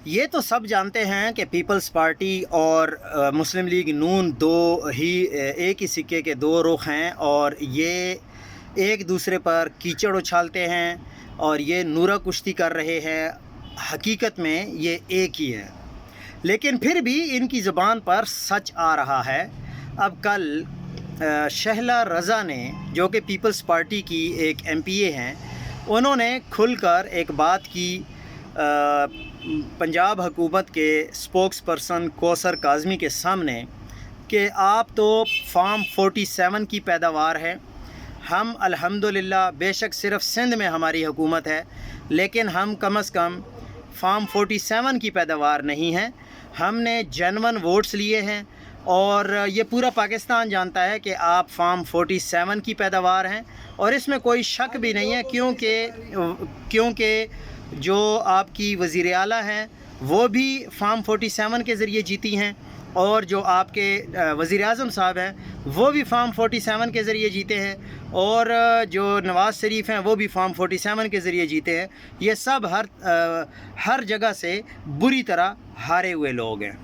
یہ تو سب جانتے ہیں کہ پیپلز پارٹی اور مسلم لیگ نون ایک ہی سکے کے دو رخ ہیں، اور یہ ایک دوسرے پر کیچڑ اچھالتے ہیں اور یہ نورہ کشتی کر رہے ہیں۔ حقیقت میں یہ ایک ہی ہے، لیکن پھر بھی ان کی زبان پر سچ آ رہا ہے۔ اب کل شہلا رضا نے، جو کہ پیپلز پارٹی کی ایک MPA ہیں، انہوں نے کھل کر ایک بات کی پنجاب حکومت کے اسپوکس پرسن کوثر کاظمی کے سامنے کہ آپ تو فارم 47 کی پیداوار ہے، ہم الحمدللہ بے شک صرف سندھ میں ہماری حکومت ہے، لیکن ہم کم از کم فارم 47 کی پیداوار نہیں ہیں، ہم نے جینون ووٹس لیے ہیں، اور یہ پورا پاکستان جانتا ہے کہ آپ فارم 47 کی پیداوار ہیں، اور اس میں کوئی شک بھی نہیں ہے، کیونکہ جو آپ کی وزیر اعلیٰ ہیں وہ بھی فارم 47 کے ذریعے جیتی ہیں، اور جو آپ کے وزیر اعظم صاحب ہیں وہ بھی فارم 47 کے ذریعے جیتے ہیں، اور جو نواز شریف ہیں وہ بھی فارم 47 کے ذریعے جیتے ہیں۔ یہ سب ہر جگہ سے بری طرح ہارے ہوئے لوگ ہیں۔